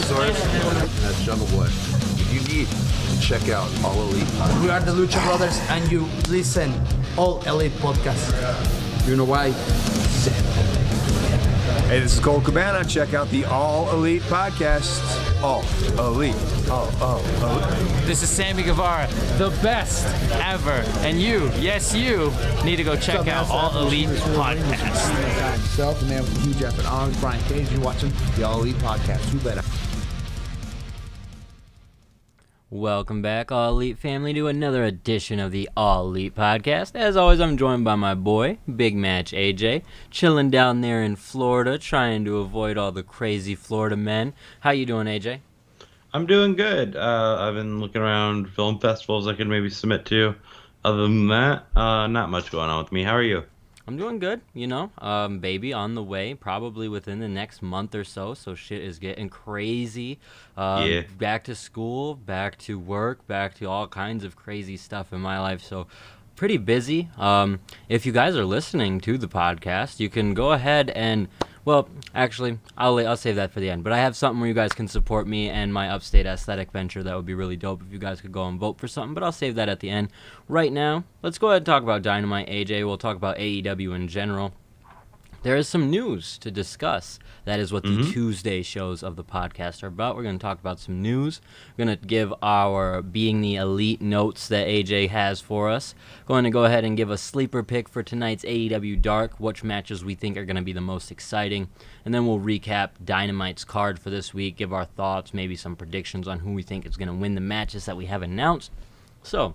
Luchasaurus. And that's Jungle Boy. If you need to check out All Elite Podcast. We are the Lucha Brothers, and you listen All Elite Podcast. You know why? Hey, this is Cole Cabana. Check out the All Elite Podcast. All Elite. All Elite. This is Sammy Guevara, the best ever. And you, yes you, need to go check out All Elite Podcast. Myself, the man with the huge effort arms, Brian Cage. You're watching the All Elite Podcast. Who better? Welcome back, All Elite family, to another edition of the All Elite Podcast. As always, I'm joined by my boy, Big Match AJ, chilling down there in Florida, trying to avoid all the crazy Florida men. How you doing, AJ? I'm doing good. I've been looking around film festivals I could maybe submit to. Other than that, not much going on with me. How are you? I'm doing good, you know, baby on the way, probably within the next month or so shit is getting crazy. Yeah. Back to school, back to work, back to all kinds of crazy stuff in my life, so pretty busy. If you guys are listening to the podcast, you can go ahead and, well, actually, I'll save that for the end, but I have something where you guys can support me and my Upstate Aesthetic venture. That would be really dope if you guys could go and vote for something, but I'll save that at the end. Right now, let's go ahead and talk about Dynamite, AJ. We'll talk about AEW in general. There is some news to discuss. That is what the Tuesday shows of the podcast are about. We're going to talk about some news. We're going to give our Being the Elite notes that AJ has for us. Going to go ahead and give a sleeper pick for tonight's AEW Dark, which matches we think are going to be the most exciting. And then we'll recap Dynamite's card for this week, give our thoughts, maybe some predictions on who we think is going to win the matches that we have announced. So,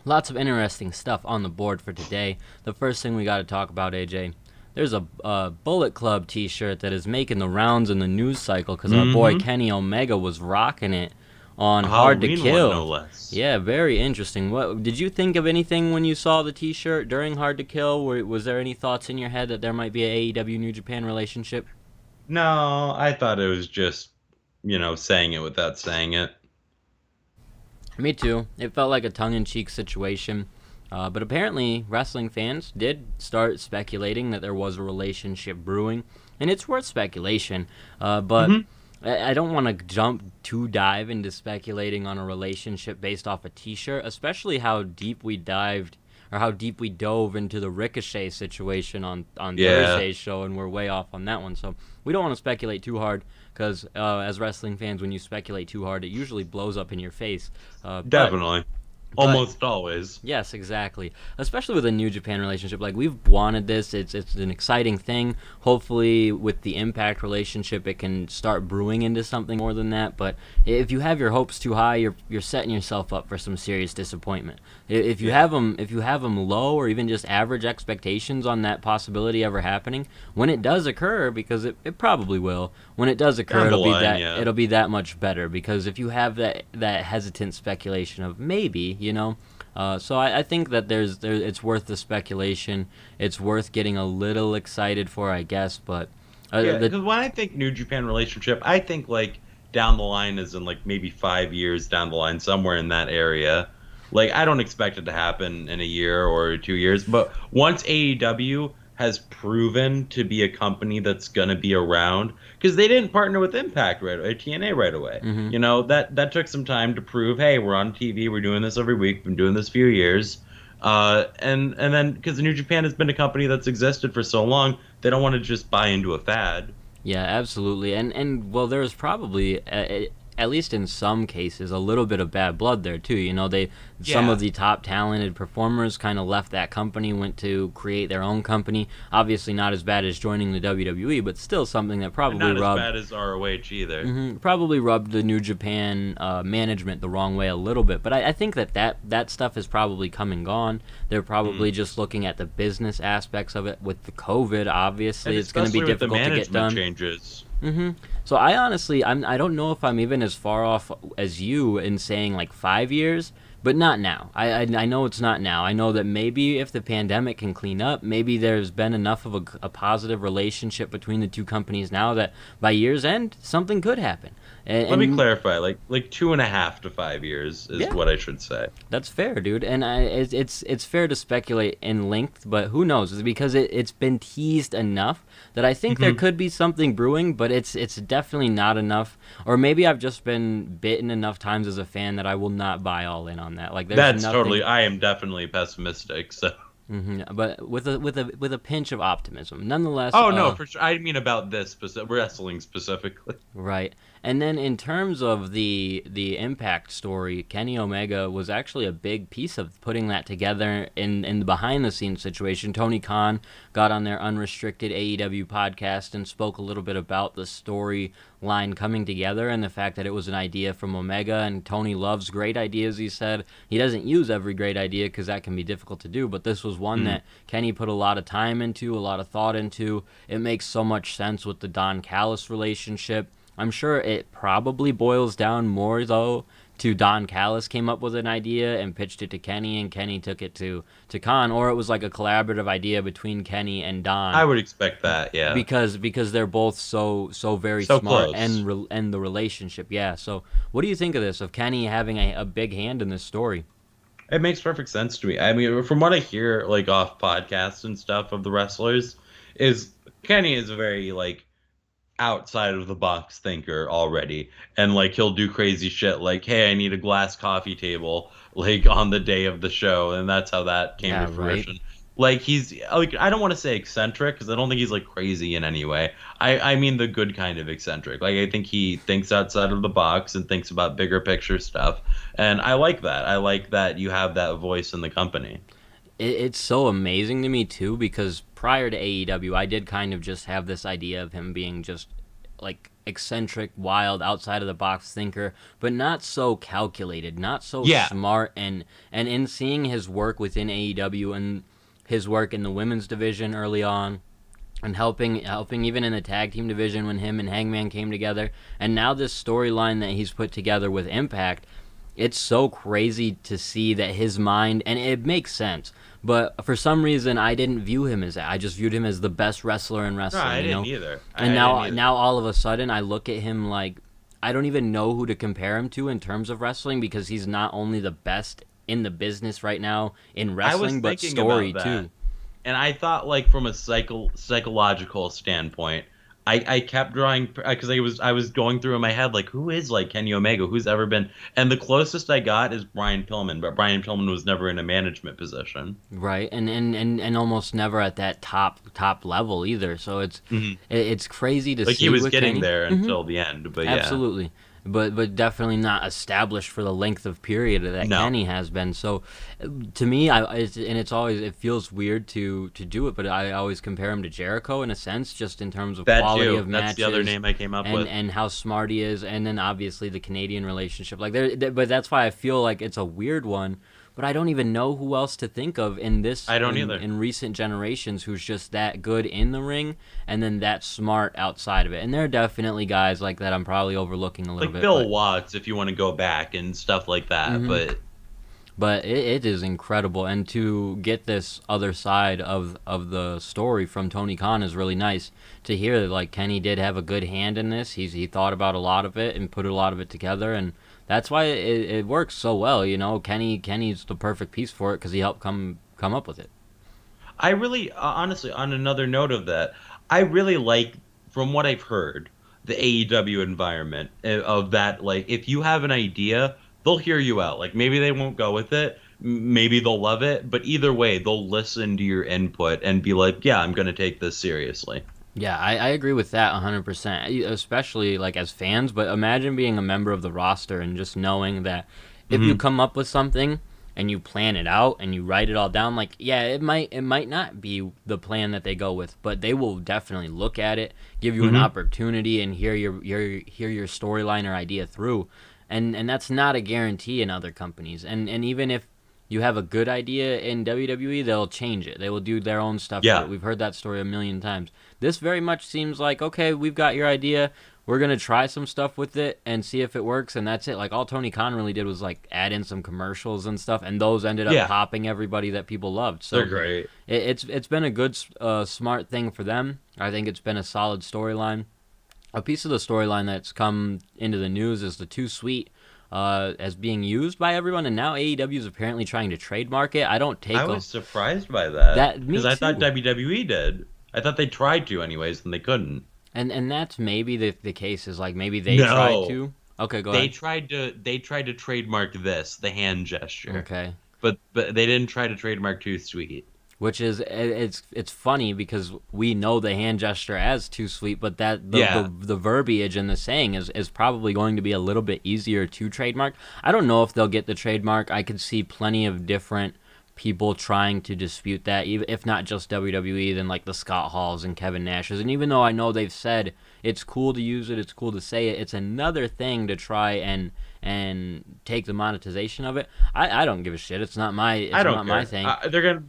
lots of interesting stuff on the board for today. The first thing we got to talk about, AJ, there's a Bullet Club t-shirt that is making the rounds in the news cycle because our boy Kenny Omega was rocking it on Hard to Kill. No less. Yeah, very interesting. What did you think of anything when you saw the t-shirt during Hard to Kill? Was there any thoughts in your head that there might be a AEW New Japan relationship? No, I thought it was just, saying it without saying it. Me too. It felt like a tongue-in-cheek situation. But apparently, wrestling fans did start speculating that there was a relationship brewing, and it's worth speculation. But I don't want to dive into speculating on a relationship based off a T-shirt, especially how deep we dove into the Ricochet situation on Thursday's show, and we're way off on that one. So we don't want to speculate too hard, because as wrestling fans, when you speculate too hard, it usually blows up in your face. Definitely. Almost always. Yes, exactly. Especially with a New Japan relationship. Like, we've wanted this. It's an exciting thing. Hopefully, with the Impact relationship, it can start brewing into something more than that. But if you have your hopes too high, you're setting yourself up for some serious disappointment. If you have them low, or even just average expectations on that possibility ever happening, when it does occur, because it probably will, when it does occur, it'll be that much better. Because if you have that hesitant speculation of maybe, so I think that it's worth the speculation. It's worth getting a little excited for, I guess. But because when I think New Japan relationship, I think like down the line, as in like maybe 5 years down the line, somewhere in that area. Like, I don't expect it to happen in a year or 2 years, but once AEW has proven to be a company that's going to be around, because they didn't partner with Impact right away, TNA right away. That took some time to prove, hey, we're on TV, we're doing this every week, been doing this a few years. And then, because New Japan has been a company that's existed for so long, they don't want to just buy into a fad. Yeah, absolutely. And well, there's probably, at least in some cases, a little bit of bad blood there too. Some of the top talented performers kind of left that company, went to create their own company. Obviously not as bad as joining the WWE, but still something that probably not as bad as ROH either. Probably rubbed the New Japan management the wrong way a little bit. But I think that stuff is probably come and gone. They're probably just looking at the business aspects of it. With the COVID, obviously, and it's going to be difficult to get done. Changes. So I honestly, I don't know if I'm even as far off as you in saying like 5 years, but not now. I know it's not now. I know that maybe if the pandemic can clean up, maybe there's been enough of a positive relationship between the two companies now that by year's end, something could happen. Let me clarify, like 2.5 to 5 years is what I should say. That's fair, dude. And it's fair to speculate in length, but who knows? It's because it's been teased enough that I think there could be something brewing, but it's definitely not enough. Or maybe I've just been bitten enough times as a fan that I will not buy all in on that. Like That's totally. I am definitely pessimistic. So. But with a pinch of optimism, nonetheless. Oh no, for sure. I mean about this wrestling specifically. Right, and then in terms of the Impact story, Kenny Omega was actually a big piece of putting that together in the behind the scenes situation. Tony Khan got on their unrestricted AEW podcast and spoke a little bit about the storyline coming together and the fact that it was an idea from Omega, and Tony loves great ideas. He said he doesn't use every great idea because that can be difficult to do, but this was one that Kenny put a lot of time into, a lot of thought into. It makes so much sense with the Don Callis relationship. I'm sure it probably boils down more, though, to Don Callis came up with an idea and pitched it to Kenny, and Kenny took it to Khan, or it was like a collaborative idea between Kenny and Don. I would expect that, yeah. Because they're both so very so smart, close. and the relationship, yeah. So what do you think of this, of Kenny having a big hand in this story? It makes perfect sense to me. I mean, from what I hear, like, off podcasts and stuff of the wrestlers, is Kenny is a very, like, outside of the box thinker already, and like he'll do crazy shit like, hey, I need a glass coffee table like on the day of the show, and that's how that came to fruition. Right. Like, he's like, I don't want to say eccentric because I don't think he's like crazy in any way. I mean the good kind of eccentric. Like, I think he thinks outside of the box and thinks about bigger picture stuff, and I like that. I like that you have that voice in the company. It's so amazing to me, too, because prior to AEW, I did kind of just have this idea of him being just, like, eccentric, wild, outside-of-the-box thinker, but not so calculated, not so smart. And in seeing his work within AEW and his work in the women's division early on, and helping even in the tag team division when him and Hangman came together, and now this storyline that he's put together with Impact, it's so crazy to see that his mind, and it makes sense, but for some reason I didn't view him as that. I just viewed him as the best wrestler in wrestling. No, I didn't either. And now all of a sudden I look at him like I don't even know who to compare him to in terms of wrestling, because he's not only the best in the business right now in wrestling, but story too. And I thought, like, from a psychological standpoint, I kept drawing, because I was going through in my head, like, who is, like, Kenny Omega? Who's ever been? And the closest I got is Brian Pillman, but Brian Pillman was never in a management position. Right, and almost never at that top level either. So it's crazy to see. Like, he was getting Kenny there until the end, but yeah. Absolutely. But definitely not established for the length of period that Kenny has been. So, to me, it feels weird to do it, but I always compare him to Jericho in a sense, just in terms of quality of matches. That's the other name I came up with, and how smart he is, and then obviously the Canadian relationship. Like but that's why I feel like it's a weird one. But I don't even know who else to think of in this. I don't either. In recent generations, who's just that good in the ring and then that smart outside of it. And there are definitely guys like that I'm probably overlooking a little bit. Like Bill Watts, if you want to go back and stuff like that. But it is incredible, and to get this other side of the story from Tony Khan is really nice to hear. That, like, Kenny did have a good hand in this. He thought about a lot of it and put a lot of it together, and that's why it works so well. You know, Kenny's the perfect piece for it because he helped come up with it. I really, honestly, on another note of that, I really like, from what I've heard, the AEW environment of that. Like, if you have an idea, they'll hear you out. Like, maybe they won't go with it, maybe they'll love it, but either way, they'll listen to your input and be like, yeah, I'm going to take this seriously. Yeah, I agree with that 100%, especially, like, as fans, but imagine being a member of the roster and just knowing that if you come up with something and you plan it out and you write it all down, like, yeah, it might not be the plan that they go with, but they will definitely look at it, give you an opportunity, and hear your storyline or idea through. And that's not a guarantee in other companies. And even if you have a good idea in WWE, they'll change it. They will do their own stuff. Yeah. We've heard that story a million times. This very much seems like, okay, we've got your idea. We're going to try some stuff with it and see if it works, and that's it. Like, all Tony Khan really did was, like, add in some commercials and stuff, and those ended up popping everybody that people loved. So they're great. It's been a good, smart thing for them. I think it's been a solid storyline. a piece of the storyline that's come into the news is the Too Sweet as being used by everyone, and now AEW is apparently trying to trademark it. I don't take. I was surprised by that me because I thought too. WWE did. I thought they tried to, anyways, and they couldn't. And that's maybe the case is like maybe they No. tried to. Okay, go They ahead. tried to trademark the hand gesture. Okay. But they didn't try to trademark Too Sweet. Which is it's funny because we know the hand gesture as Too Sweet, but that the verbiage and the saying is probably going to be a little bit easier to trademark. I don't know if they'll get the trademark. I could see plenty of different people trying to dispute that, even if not just WWE, then like the Scott Halls and Kevin Nashes. And even though I know they've said it's cool to use it, it's cool to say it, it's another thing to try and take the monetization of it. I don't give a shit. It's not my my thing.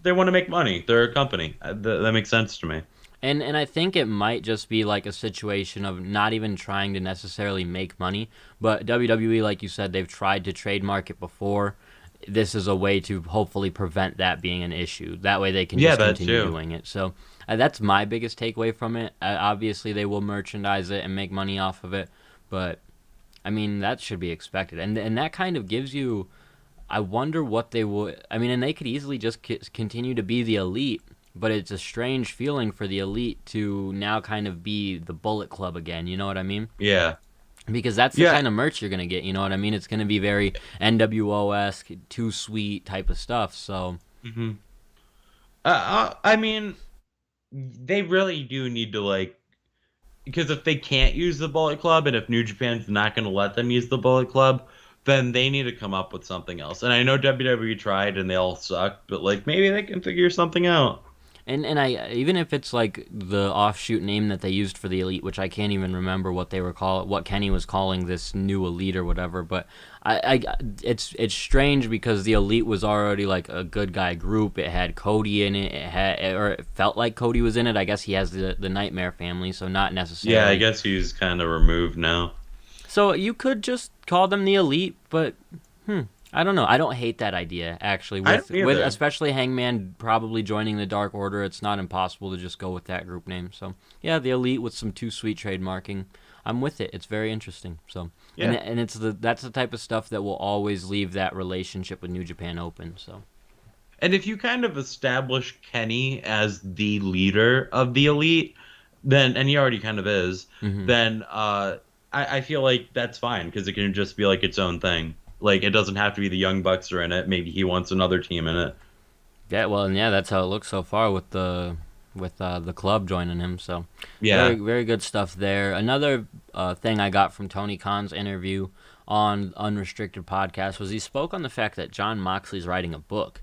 They want to make money. They're a company. That makes sense to me. And I think it might just be like a situation of not even trying to necessarily make money, but WWE, like you said, they've tried to trademark it before. This is a way to hopefully prevent that being an issue. That way they can just continue doing it. So that's my biggest takeaway from it. Obviously, they will merchandise it and make money off of it, but I mean, that should be expected. And that kind of gives you, I wonder what they would, I mean, and they could easily just continue to be the Elite, but it's a strange feeling for the Elite to now kind of be the Bullet Club again. You know what I mean? Yeah. Because that's the kind of merch you're going to get, you know what I mean? It's going to be very NWO-esque, Too Sweet type of stuff, so. Mm-hmm. I mean, they really do need to, like, because if they can't use the Bullet Club, and if New Japan's not going to let them use the Bullet Club, then they need to come up with something else. And I know WWE tried, and they all sucked, but, like, maybe they can figure something out. And I even if it's like the offshoot name that they used for the Elite, which I can't even remember what they were what Kenny was calling this new Elite or whatever, but it's strange because the Elite was already like a good guy group. It had Cody in it. It felt like Cody was in it. I guess he has the Nightmare family, so not necessarily. Yeah, I guess he's kind of removed now. So you could just call them the Elite, but I don't know. I don't hate that idea, actually. With especially Hangman probably joining the Dark Order, it's not impossible to just go with that group name. So, yeah, the Elite with some Too Sweet trademarking. I'm with it. It's very interesting. So, yeah. And that's the type of stuff that will always leave that relationship with New Japan open. So, and if you kind of establish Kenny as the leader of the Elite, then, and he already kind of is, then I feel like that's fine because it can just be like its own thing. Like, it doesn't have to be the Young Bucks are in it. Maybe he wants another team in it. Yeah, well, and yeah, that's how it looks so far with the club joining him. So, yeah, very, very good stuff there. Another thing I got from Tony Khan's interview on Unrestricted Podcast was he spoke on the fact that Jon Moxley's writing a book.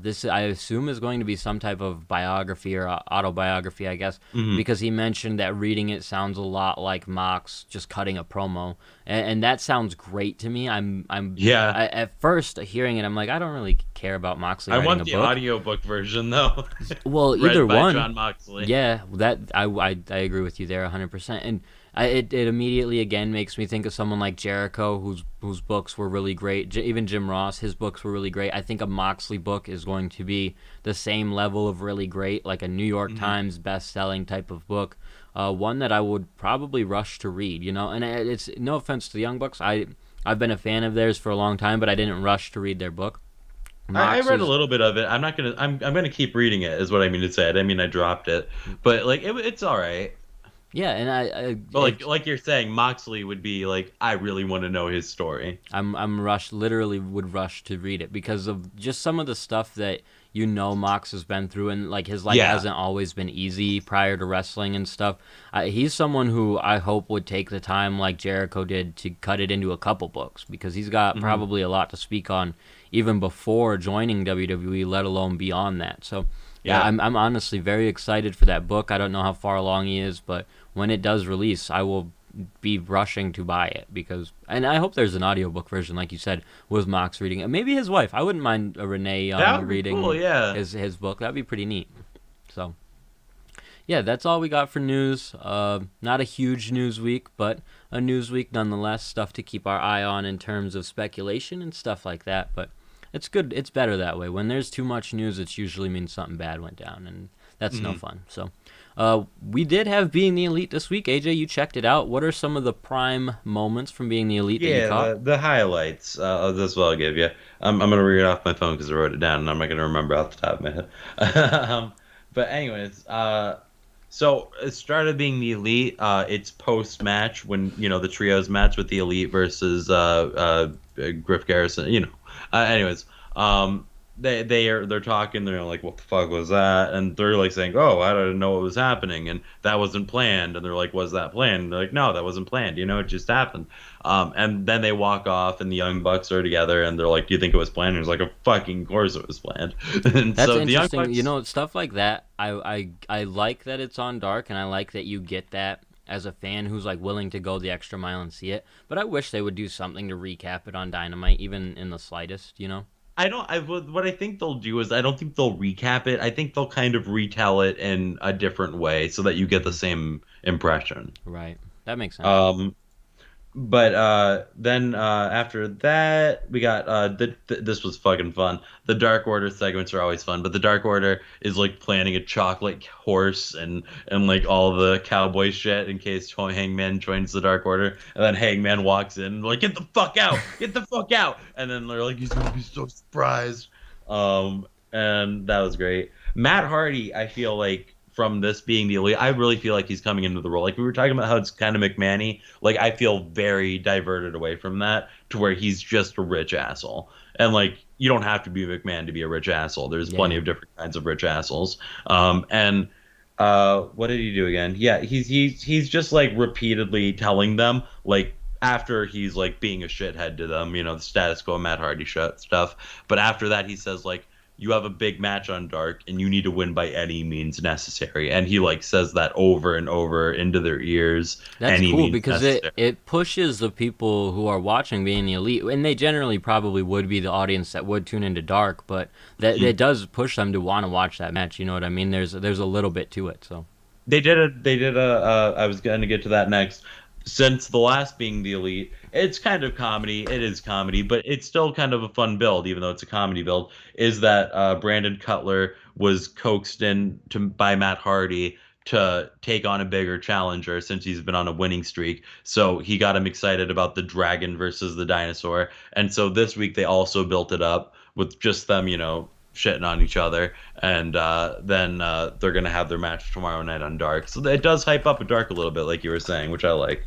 This, I assume, is going to be some type of biography or autobiography, I guess, because he mentioned that reading it sounds a lot like Mox just cutting a promo, and that sounds great to me. At first hearing it, I'm like, I don't really care about Moxley writing a book. I want the audiobook version though. Well, either read by one. Jon Moxley. Yeah, that I agree with you there 100%, and. It immediately again makes me think of someone like Jericho, whose books were really great. Even Jim Ross, his books were really great. I think a Moxley book is going to be the same level of really great, like a New York Times best-selling type of book. One that I would probably rush to read, you know. And it's no offense to the Young Bucks. I've been a fan of theirs for a long time, but I didn't rush to read their book. I read a little bit of it. I'm gonna keep reading it. Is what I mean to say. I mean I dropped it, but like it's all right. Yeah, and but like you're saying, Moxley would be like, I really want to know his story. Literally would rush to read it because of just some of the stuff that Mox has been through, and like his life hasn't always been easy prior to wrestling and stuff. He's someone who I hope would take the time like Jericho did to cut it into a couple books because he's got probably a lot to speak on even before joining WWE, let alone beyond that. So. Yeah, I'm honestly very excited for that book. I don't know how far along he is, but when it does release, I will be rushing to buy it and I hope there's an audiobook version, like you said, with Mox reading it. Maybe his wife. I wouldn't mind Renee reading his book. That'd be pretty neat. So, yeah, that's all we got for news. Not a huge news week, but a news week nonetheless. Stuff to keep our eye on in terms of speculation and stuff like that, but it's good. It's better that way. When there's too much news, it usually means something bad went down, and that's no fun. So, We did have Being the Elite this week. AJ, you checked it out. What are some of the prime moments from Being the Elite that you Yeah, caught? the highlights. That's what I'll give you. I'm gonna read it off my phone because I wrote it down, and I'm not gonna remember off the top of my head. But anyways, so it started Being the Elite. It's post match when the trios match with the Elite versus Griff Garrison. Anyways, they're talking. They're like, "What the fuck was that?" And they're like saying, "Oh, I didn't know what was happening, and that wasn't planned." And they're like, "Was that planned?" And they're like, "No, that wasn't planned. It just happened." And then they walk off, and the Young Bucks are together, and they're like, "Do you think it was planned?" And it's like, "Of fucking course it was planned." And That's so the Young interesting. Bucks, Stuff like that. I like that it's on Dark, and I like that you get that as a fan who's like willing to go the extra mile and see it. But I wish they would do something to recap it on Dynamite, even in the slightest. what I think they'll do is I don't think they'll recap it. I think they'll kind of retell it in a different way so that you get the same impression. Right. That makes sense. But then after that, we got this was fucking fun. The Dark Order segments are always fun, but the Dark Order is like planning a chocolate horse and like all the cowboy shit in case Hangman joins the Dark Order. And then Hangman walks in and like, "Get the fuck out! Get the fuck out!" And then they're like, "He's gonna be so surprised." And that was great. Matt Hardy, I feel like, from this Being the Elite, I really feel like he's coming into the role. Like we were talking about how it's kind of McMahon-y. Like I feel very diverted away from that to where he's just a rich asshole. And like you don't have to be McMahon to be a rich asshole. There's plenty of different kinds of rich assholes. And what did he do again? Yeah, he's just like repeatedly telling them like after he's like being a shithead to them, the status quo Matt Hardy stuff. But after that, he says like, "You have a big match on Dark, and you need to win by any means necessary." And he like says that over and over into their ears. That's any cool means because necessary. it pushes the people who are watching Being the Elite, and they generally probably would be the audience that would tune into Dark, but that it does push them to want to watch that match. You know what I mean? There's a little bit to it. So They did a. I was going to get to that next. Since the last Being the Elite, it's kind of comedy. It is comedy, but it's still kind of a fun build, even though it's a comedy build. Is that Brandon Cutler was coaxed in by Matt Hardy to take on a bigger challenger since he's been on a winning streak. So he got him excited about the dragon versus the dinosaur. And so this week they also built it up with just them, shitting on each other. And then they're going to have their match tomorrow night on Dark. So it does hype up a Dark a little bit, like you were saying, which I like.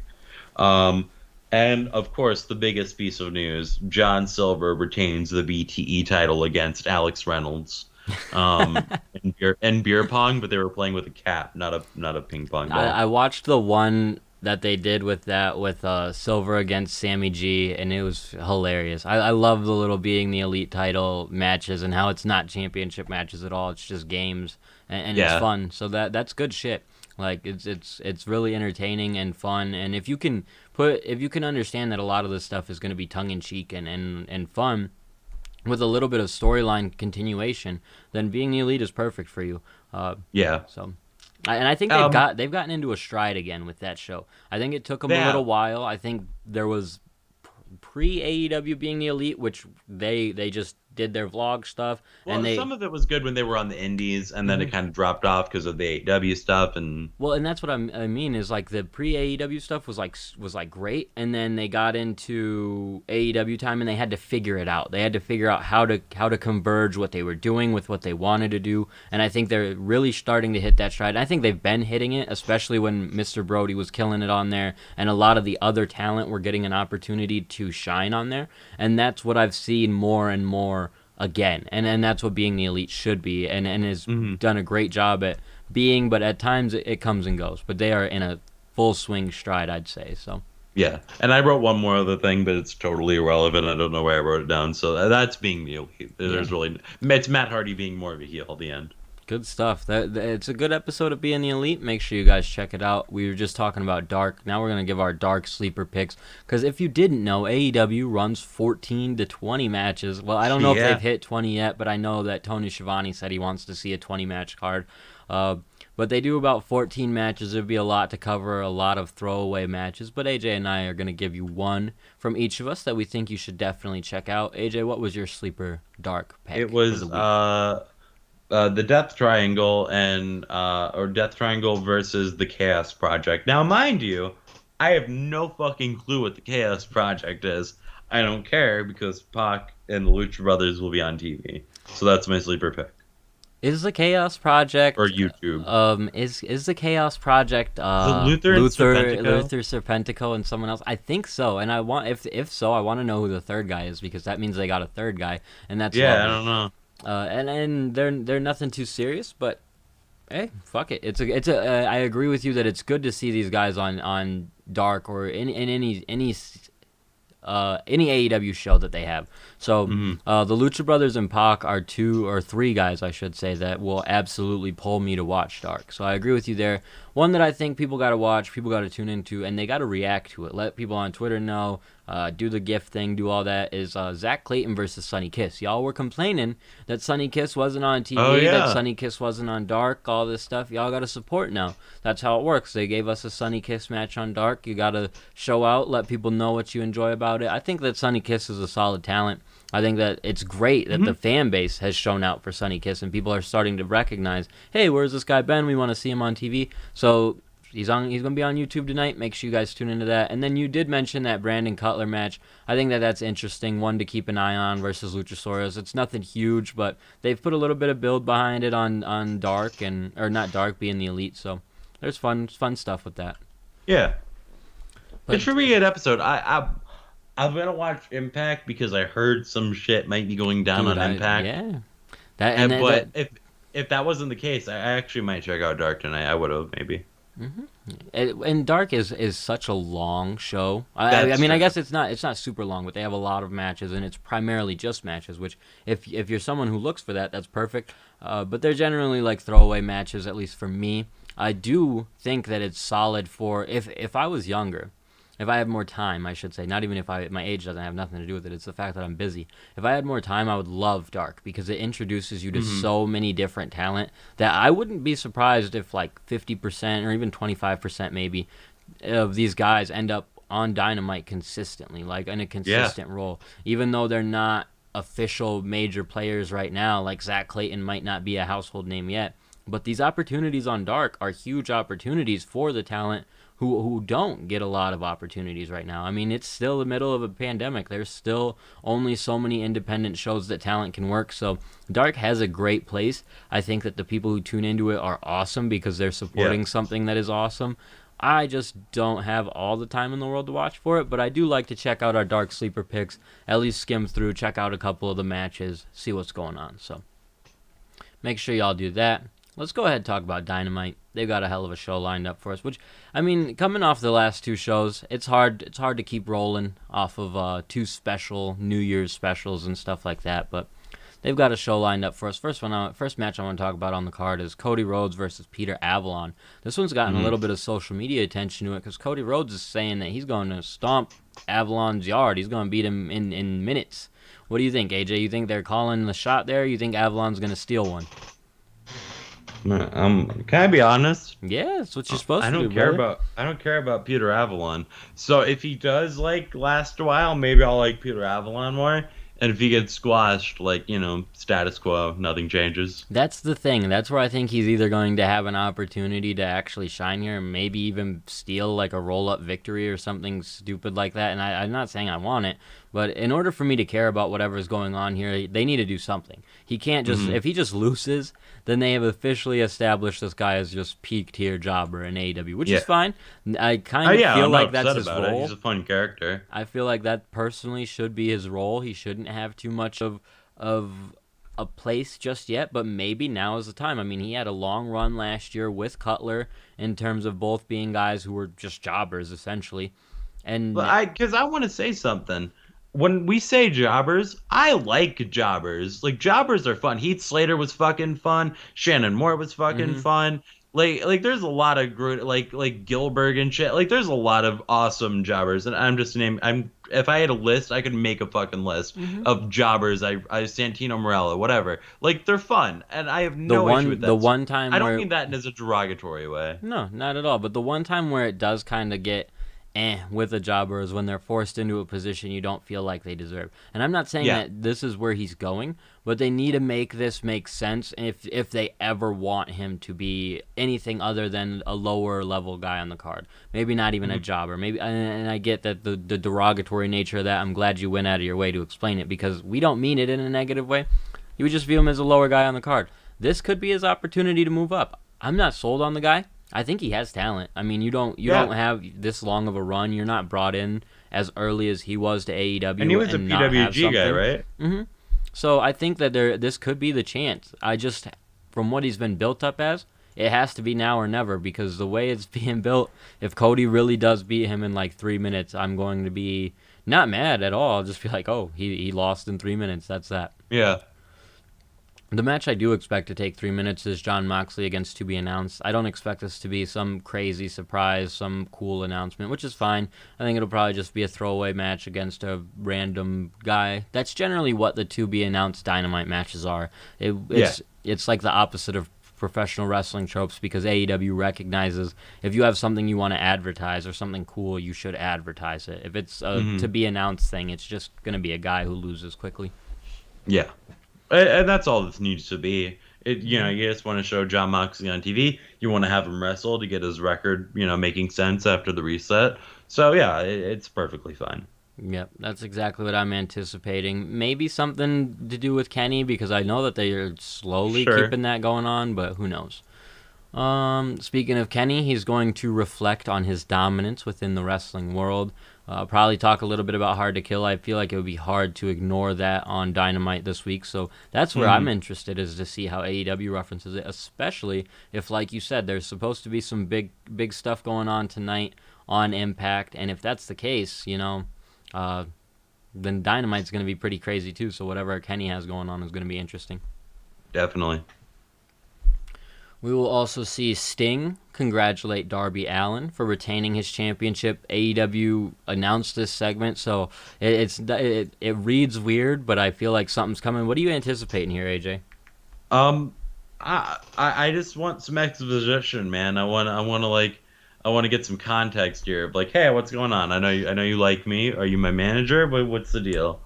And of course, the biggest piece of news: John Silver retains the BTE title against Alex Reynolds in beer pong, but they were playing with a cap, not a ping pong ball. I watched the one that they did with Silver against Sammy G, and it was hilarious. I love the little Being the Elite title matches and how it's not championship matches at all. It's just games, and it's fun. So that's good shit. Like it's really entertaining and fun, and if you can understand that a lot of this stuff is going to be tongue in cheek and fun, with a little bit of storyline continuation, then Being the Elite is perfect for you. So, I think they've gotten into a stride again with that show. I think it took them a little while. I think there was pre AEW Being the Elite, which they just did their vlog stuff. Well, and some of it was good when they were on the indies, and then it kind of dropped off because of the AEW stuff. And that's what I mean is like the pre AEW stuff was like great, and then they got into AEW time and they had to figure it out. They had to figure out how to converge what they were doing with what they wanted to do, and I think they're really starting to hit that stride. I think they've been hitting it, especially when Mr. Brody was killing it on there, and a lot of the other talent were getting an opportunity to shine on there, and that's what I've seen more and more again, and that's what Being the Elite should be, and has done a great job at being, but at times it comes and goes, but they are in a full swing stride, I'd say. So yeah, and I wrote one more other thing, but it's totally irrelevant. I don't know why I wrote it down. So that's Being the Elite. It's Matt Hardy being more of a heel at the end. Good stuff. It's a good episode of Being the Elite. Make sure you guys check it out. We were just talking about Dark. Now we're going to give our Dark sleeper picks. Because if you didn't know, AEW runs 14 to 20 matches. Well, I don't know if they've hit 20 yet, but I know that Tony Schiavone said he wants to see a 20-match card. But they do about 14 matches. There'd be a lot to cover, a lot of throwaway matches. But AJ and I are going to give you one from each of us that we think you should definitely check out. AJ, what was your sleeper Dark pick? It was the Death Triangle or Death Triangle versus the Chaos Project. Now, mind you, I have no fucking clue what the Chaos Project is. I don't care because Pac and the Lucha Brothers will be on TV. So that's my sleeper pick. Is the Chaos Project Or YouTube. Is the Chaos Project Luther Serpentico and someone else? I think so. And I want if so, I want to know who the third guy is, because that means they got a third guy, and that's Yeah, lovely. I don't know. And they're nothing too serious, but hey, fuck it. I agree with you that it's good to see these guys on Dark or in any AEW show that they have. So the Lucha Brothers and Pac are 2 or 3 guys, I should say, that will absolutely pull me to watch Dark. So I agree with you there. One that I think people got to watch, people got to tune into, and they got to react to it. Let people on Twitter know, do the GIF thing, do all that, is Zach Clayton versus Sonny Kiss. Y'all were complaining that Sonny Kiss wasn't on TV, that Sonny Kiss wasn't on Dark, all this stuff. Y'all got to support now. That's how it works. They gave us a Sonny Kiss match on Dark. You got to show out, let people know what you enjoy about it. I think that Sonny Kiss is a solid talent. I think that it's great that the fan base has shown out for Sonny Kiss, and people are starting to recognize, hey, where's this guy been? We want to see him on TV. So he's going to be on YouTube tonight. Make sure you guys tune into that. And then you did mention that Brandon Cutler match. I think that that's interesting, one to keep an eye on versus Luchasaurus. It's nothing huge, but they've put a little bit of build behind it on Dark, or not Dark being the Elite. So there's fun stuff with that. Yeah. But, it should be a good episode. I'm gonna watch Impact because I heard some shit might be going down on Impact. Yeah. But if that wasn't the case, I actually might check out Dark tonight. I would have maybe. And Dark is such a long show. I mean, true. I guess it's not super long, but they have a lot of matches, and it's primarily just matches. Which, if you're someone who looks for that, that's perfect. But they're generally like throwaway matches, at least for me. I do think that it's solid for if I was younger. If I had more time, I should say, not even if my age doesn't have nothing to do with it. It's the fact that I'm busy. If I had more time, I would love Dark because it introduces you to so many different talent that I wouldn't be surprised if like 50% or even 25% maybe of these guys end up on Dynamite consistently, like in a consistent role. Even though they're not official major players right now, like Zach Clayton might not be a household name yet. But these opportunities on Dark are huge opportunities for the talent who don't get a lot of opportunities right now. I mean, it's still the middle of a pandemic. There's still only so many independent shows that talent can work. So Dark has a great place. I think that the people who tune into it are awesome because they're supporting something that is awesome. I just don't have all the time in the world to watch for it, but I do like to check out our Dark Sleeper picks, at least skim through, check out a couple of the matches, see what's going on. So make sure y'all do that. Let's go ahead and talk about Dynamite. They've got a hell of a show lined up for us, which, I mean, coming off the last 2 shows, it's hard to keep rolling off of 2 special New Year's specials and stuff like that, but they've got a show lined up for us. First match I want to talk about on the card is Cody Rhodes versus Peter Avalon. This one's gotten a little bit of social media attention to it because Cody Rhodes is saying that he's going to stomp Avalon's yard. He's going to beat him in minutes. What do you think, AJ? You think they're calling the shot there? You think Avalon's going to steal one? Can I be honest? Yeah, that's what you're supposed to do. I don't care about Peter Avalon. So if he does last a while, maybe I'll like Peter Avalon more. And if he gets squashed, status quo, nothing changes. That's the thing. That's where I think he's either going to have an opportunity to actually shine here, and maybe even steal a roll-up victory or something stupid like that. And I'm not saying I want it, but in order for me to care about whatever's going on here, they need to do something. He can't just if he just loses, then they have officially established this guy as just peak tier jobber in AEW, which is fine. I kind of feel like that's his role. He's a fun character. I feel like that personally should be his role. He shouldn't have too much of a place just yet, but maybe now is the time. I mean, he had a long run last year with Cutler in terms of both being guys who were just jobbers essentially. And because I want to say something. When we say jobbers, I like jobbers. Jobbers are fun. Heath Slater was fucking fun. Shannon Moore was fucking fun. There's a lot of great, like Gilbert and shit. There's a lot of awesome jobbers, and if I had a list, I could make a fucking list of jobbers. I Santino Morello, whatever. They're fun, and I have no issue with that. The one time I don't mean that in as a derogatory way. No, not at all. But the one time where it does kind of get with a jobber is when they're forced into a position you don't feel like they deserve. And I'm not saying that this is where he's going, but they need to make this make sense if they ever want him to be anything other than a lower level guy on the card. Maybe not even a jobber. Maybe, and I get that the derogatory nature of that. I'm glad you went out of your way to explain it, because we don't mean it in a negative way. You would just view him as a lower guy on the card. This could be his opportunity to move up. I'm not sold on the guy. I think he has talent. I mean, you don't have this long of a run. You're not brought in as early as he was to AEW. And he was a PWG guy, right? Mm-hmm. So I think that this could be the chance. I just, from what he's been built up as, it has to be now or never, because the way it's being built, if Cody really does beat him in like 3 minutes, I'm going to be not mad at all. I'll just be like, oh, he lost in 3 minutes. That's that. Yeah. The match I do expect to take 3 minutes is Jon Moxley against To Be Announced. I don't expect this to be some crazy surprise, some cool announcement, which is fine. I think it'll probably just be a throwaway match against a random guy. That's generally what the To Be Announced Dynamite matches are. It's like the opposite of professional wrestling tropes, because AEW recognizes if you have something you want to advertise or something cool, you should advertise it. If it's a To Be Announced thing, it's just going to be a guy who loses quickly. Yeah. And that's all this needs to be. You just want to show Jon Moxley on TV. You want to have him wrestle to get his record, making sense after the reset. So, yeah, it's perfectly fine. Yep, that's exactly what I'm anticipating. Maybe something to do with Kenny, because I know that they are slowly keeping that going on, but who knows. Speaking of Kenny, he's going to reflect on his dominance within the wrestling world. Probably talk a little bit about Hard to Kill. I feel like it would be hard to ignore that on Dynamite this week, so that's where I'm interested, is to see how AEW references it, especially if, like you said, there's supposed to be some big stuff going on tonight on Impact, and if that's the case, then Dynamite's going to be pretty crazy too, so whatever Kenny has going on is going to be interesting. Definitely. We will also see Sting congratulate Darby Allin for retaining his championship. AEW announced this segment, so it reads weird, but I feel like something's coming. What are you anticipating here, AJ? I just want some exposition, man. I want to get some context here of like, hey, what's going on? I know you like me. Are you my manager? But what's the deal?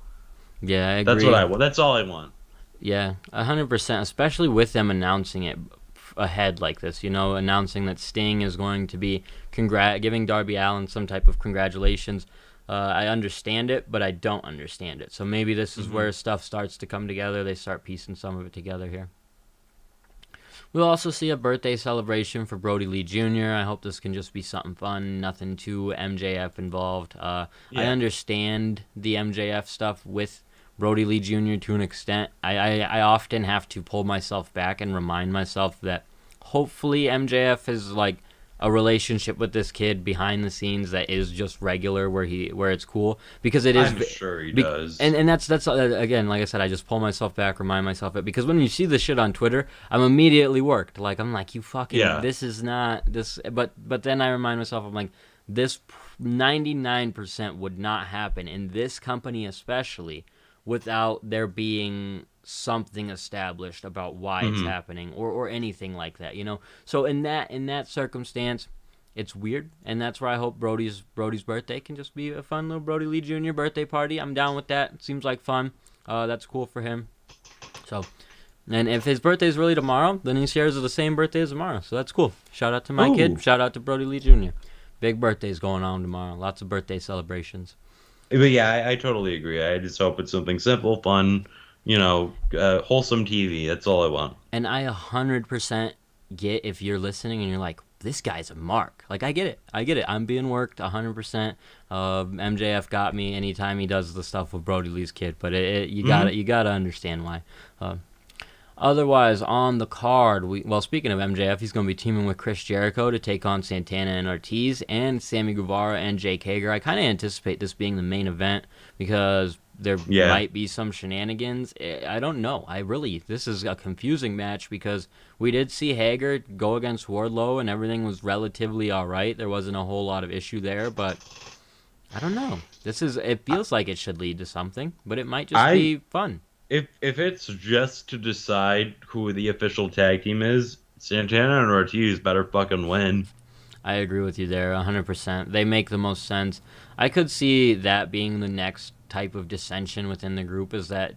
Yeah, I agree. That's what I want. That's all I want. Yeah, 100%, especially with them announcing it ahead like this, announcing that Sting is going to be giving Darby Allin some type of congratulations. I understand it, but I don't understand it. So maybe this is where stuff starts to come together. They start piecing some of it together here. We'll also see a birthday celebration for Brody Lee Jr. I hope this can just be something fun, nothing too MJF involved. I understand the MJF stuff with Brody Lee Jr. to an extent. I often have to pull myself back and remind myself that hopefully MJF has like a relationship with this kid behind the scenes that is just regular, where it's cool, because it is. I'm sure he does. And that's again, like I said, I just pull myself back, remind myself it, because when you see this shit on Twitter, I'm immediately worked. Like I'm like, you fucking this is not this, but then I remind myself, I'm like, this 99% would not happen in this company, especially without there being something established about why it's happening or anything like that, So in that circumstance, it's weird, and that's where I hope Brody's birthday can just be a fun little Brody Lee Jr. birthday party. I'm down with that. It seems like fun. That's cool for him. So, and if his birthday is really tomorrow, then he shares the same birthday as tomorrow. So that's cool. Shout out to my kid. Shout out to Brody Lee Jr. Big birthdays going on tomorrow. Lots of birthday celebrations. But yeah, I totally agree. I just hope it's something simple, fun, wholesome TV. That's all I want. And I 100% get if you're listening and you're like, this guy's a mark. Like, I get it. I'm being worked 100%. MJF got me anytime he does the stuff with Brody Lee's kid. But you gotta understand why. Otherwise, on the card, speaking of MJF, he's going to be teaming with Chris Jericho to take on Santana and Ortiz, and Sammy Guevara and Jake Hager. I kind of anticipate this being the main event because there might be some shenanigans. I don't know. This is a confusing match because we did see Hager go against Wardlow, and everything was relatively all right. There wasn't a whole lot of issue there, but I don't know. It feels like it should lead to something, but it might just be fun. If it's just to decide who the official tag team is, Santana and Ortiz better fucking win. I agree with you there 100%. They make the most sense. I could see that being the next type of dissension within the group, is that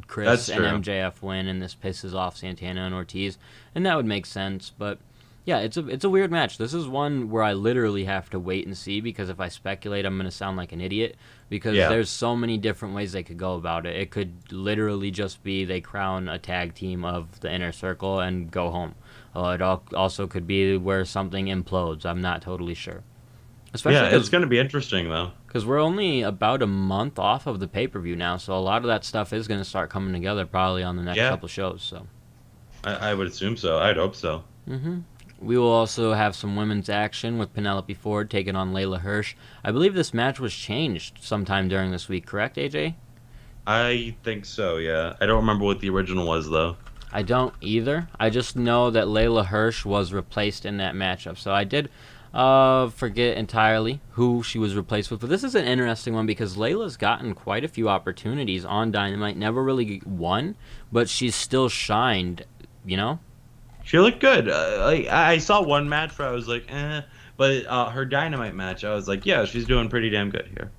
Chris That's and true. MJF win and this pisses off Santana and Ortiz, and that would make sense. But yeah, it's a weird match. This is one where I literally have to wait and see, because if I speculate, I'm going to sound like an idiot, because there's so many different ways they could go about it. It could literally just be they crown a tag team of the Inner Circle and go home. It also could be where something implodes. I'm not totally sure. Especially It's going to be interesting, though. because we're only about a month off of the pay-per-view now, so a lot of that stuff is going to start coming together probably on the next couple shows. So I would assume so. I'd hope so. we will also have some women's action with Penelope Ford taking on Layla Hirsch. I believe this match was changed sometime during this week, correct, AJ? I think so, yeah. I don't remember what the original was, though. I don't either. I just know that Layla Hirsch was replaced in that matchup. So I did forget entirely who she was replaced with. But this is an interesting one because Layla's gotten quite a few opportunities on Dynamite. Never really won, but she's still shined, you know? She looked good. I saw one match where I was like, but her Dynamite match, I was like, yeah, she's doing pretty damn good here.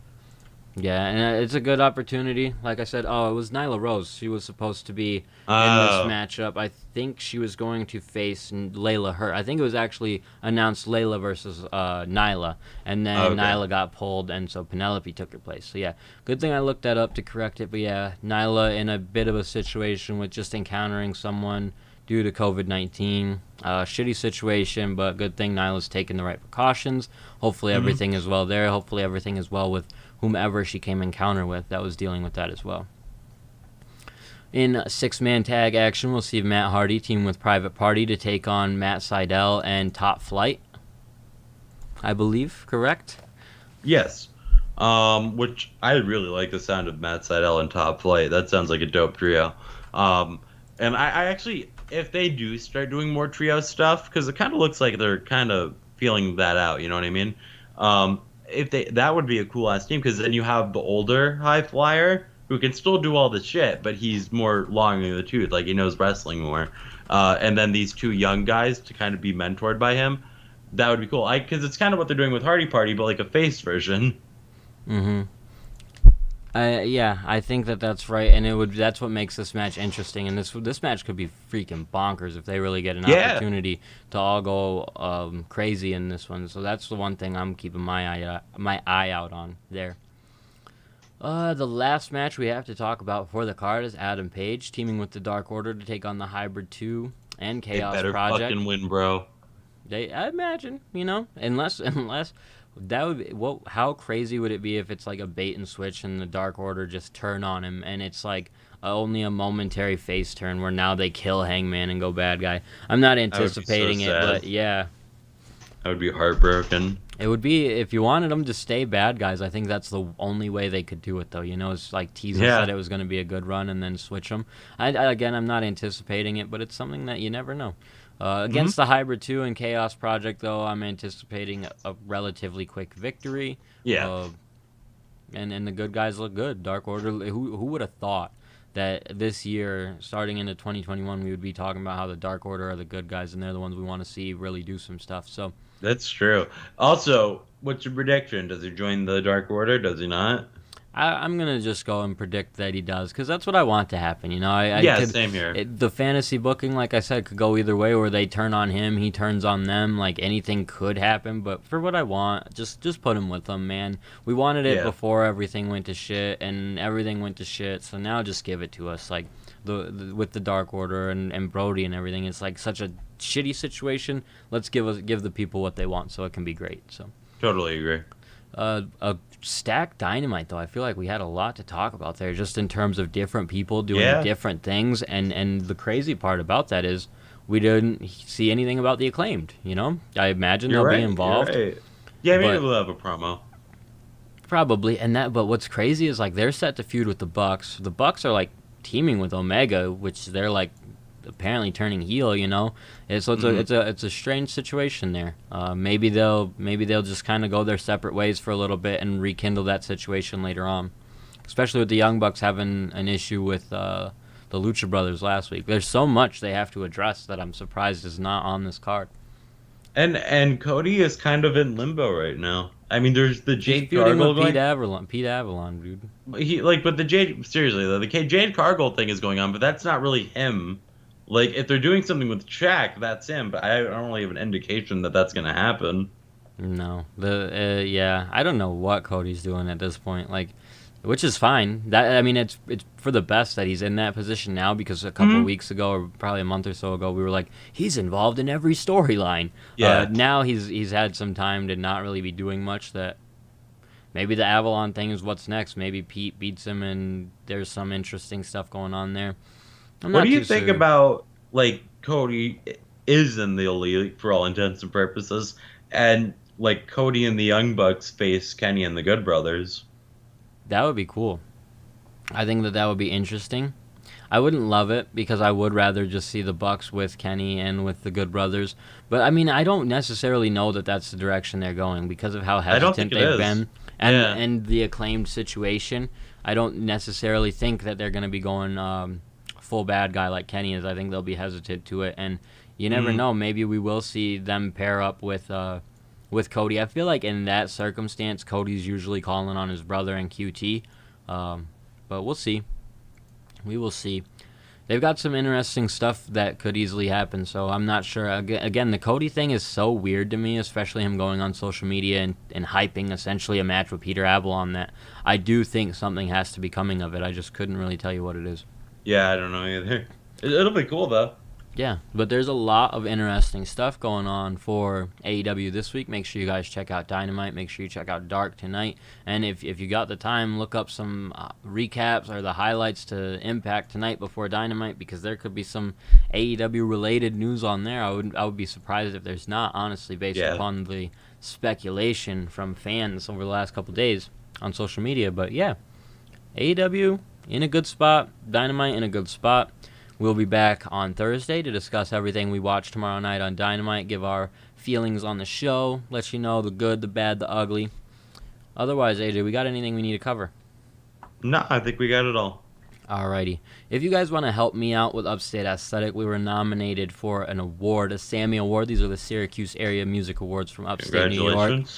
Yeah, and it's a good opportunity. Like I said, it was Nyla Rose. She was supposed to be in this matchup. I think she was going to face Layla Hirsch. I think it was actually announced Layla versus Nyla, and then Nyla got pulled, and so Penelope took her place. So yeah, good thing I looked that up to correct it. But yeah, Nyla in a bit of a situation with just encountering someone due to COVID-19. Shitty situation, but good thing Nyla's taking the right precautions. Hopefully everything is well there. Hopefully everything is well with whomever she came encounter with that was dealing with that as well. In six-man tag action, we'll see Matt Hardy team with Private Party to take on Matt Sydal and Top Flight. I believe, correct? Yes. Which I really like the sound of Matt Sydal and Top Flight. That sounds like a dope trio. And I actually, if they do start doing more trio stuff, because it kind of looks like they're kind of feeling that out, you know what I mean? That would be a cool ass team, because then you have the older high flyer who can still do all the shit, but he's more long in the tooth, like he knows wrestling more. And then these two young guys to kind of be mentored by him. That would be cool. Because it's kind of what they're doing with Hardy Party, but like a face version. Yeah, I think that's right, and that's what makes this match interesting. And this match could be freaking bonkers if they really get an opportunity to all go crazy in this one. So that's the one thing I'm keeping my eye out on there. The last match we have to talk about for the card is Adam Page teaming with the Dark Order to take on the Hybrid 2 and Chaos they better Project. Fucking win, bro. I imagine, unless that would be, how crazy would it be if it's like a bait and switch and the Dark Order just turn on him and it's like only a momentary face turn where now they kill Hangman and go bad guy. I'm not anticipating it, but yeah. That would be heartbroken. It would be if you wanted them to stay bad guys. I think that's the only way they could do it, though. It's like Teaser said it was going to be a good run and then switch them. Again, I'm not anticipating it, but it's something that you never know. Against the Hybrid 2 and Chaos Project, though, I'm anticipating a relatively quick victory. Yeah. And the good guys look good. Dark Order, who would have thought that this year, starting into 2021, we would be talking about how the Dark Order are the good guys and they're the ones we want to see really do some stuff. So that's true. Also, what's your prediction? Does he join the Dark Order? Does he not? I'm going to just go and predict that he does, because that's what I want to happen. Same here. The fantasy booking, like I said, could go either way, where they turn on him, he turns on them. Like, anything could happen, but for what I want, just put him with them, man. We wanted it before everything went to shit, and everything went to shit, so now just give it to us. Like, with the Dark Order and Brody and everything, it's like such a shitty situation. Let's give the people what they want so it can be great. So Totally agree. A stacked Dynamite, though. I feel like we had a lot to talk about there, just in terms of different people doing different things. And the crazy part about that is we didn't see anything about the Acclaimed. I imagine they'll be involved. You're right. Yeah, maybe we'll have a promo. Probably. But what's crazy is like they're set to feud with the Bucks. The Bucks are like teaming with Omega, which they're like apparently turning heel, and so it's a strange situation there. Maybe they'll just kind of go their separate ways for a little bit and rekindle that situation later on, especially with the Young Bucks having an issue with the Lucha Brothers last week. There's so much they have to address that I'm surprised is not on this card. And Cody is kind of in limbo right now. I mean, there's the He's Jade feuding Cargill with going. Pete Avalon, dude. But the Jade, seriously though, the Jade Cargill thing is going on, but that's not really him. Like, if they're doing something with Shaq, that's him. But I don't really have an indication that that's gonna happen. No, yeah, I don't know what Cody's doing at this point. Like, which is fine. That I mean, it's for the best that he's in that position now because a couple weeks ago, or probably a month or so ago, we were like, he's involved in every storyline. Yeah. Now he's had some time to not really be doing much. That maybe the Avalon thing is what's next. Maybe Pete beats him, and there's some interesting stuff going on there. What do you think about, like, Cody is in the Elite for all intents and purposes, and like Cody and the Young Bucks face Kenny and the Good Brothers? That would be cool. I think that would be interesting. I wouldn't love it because I would rather just see the Bucks with Kenny and with the Good Brothers. But I mean, I don't necessarily know that that's the direction they're going because of how hesitant they've been and the Acclaimed situation. I don't necessarily think that they're going to be going full bad guy like Kenny is. I think they'll be hesitant to it, and you never know. Maybe we will see them pair up with Cody. I feel like in that circumstance, Cody's usually calling on his brother and QT. But we'll see. We will see. They've got some interesting stuff that could easily happen, so I'm not sure. Again, the Cody thing is so weird to me, especially him going on social media and hyping essentially a match with Peter Avalon, that I do think something has to be coming of it. I just couldn't really tell you what it is. Yeah, I don't know either. It'll be cool, though. Yeah, but there's a lot of interesting stuff going on for AEW this week. Make sure you guys check out Dynamite. Make sure you check out Dark tonight. And if you got the time, look up some recaps or the highlights to Impact tonight before Dynamite, because there could be some AEW-related news on there. I would be surprised if there's not, honestly, based upon the speculation from fans over the last couple days on social media. But yeah, AEW in a good spot, Dynamite in a good spot. We'll be back on Thursday to discuss everything we watch tomorrow night on Dynamite, give our feelings on the show, let you know the good, the bad, the ugly. Otherwise, AJ, we got anything we need to cover? No, I think we got it all. Alrighty. If you guys want to help me out with Upstate Aesthetic, we were nominated for an award, a Sammy Award. These are the Syracuse Area Music Awards from upstate New York.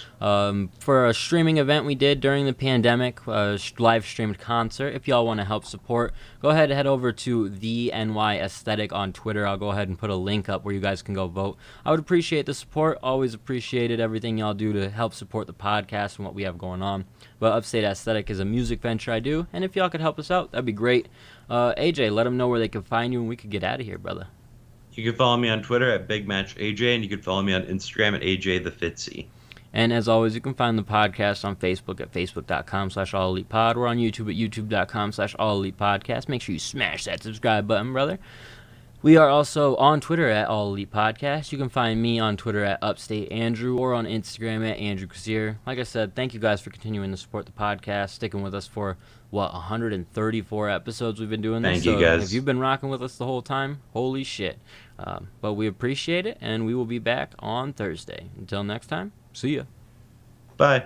For a streaming event we did during the pandemic, a live streamed concert. If y'all want to help support, go ahead and head over to the NY Aesthetic on Twitter. I'll go ahead and put a link up where you guys can go vote. I would appreciate the support. Always appreciated everything y'all do to help support the podcast and what we have going on. But Upstate Aesthetic is a music venture I do, and if y'all could help us out, that'd be great. AJ, let them know where they can find you and we could get out of here, brother. You can follow me on Twitter at BigMatchAJ, and you can follow me on Instagram at AJTheFitzy. And as always, you can find the podcast on Facebook at facebook.com/AllElitePod. We're on YouTube at youtube.com/AllElitePodcast. Make sure you smash that subscribe button, brother. We are also on Twitter at All Elite Podcast. You can find me on Twitter at Upstate Andrew or on Instagram at Andrew Kasier. Like I said, thank you guys for continuing to support the podcast, sticking with us for, 134 episodes we've been doing this. Thank you, guys. If you've been rocking with us the whole time, holy shit. But we appreciate it, and we will be back on Thursday. Until next time, see ya. Bye.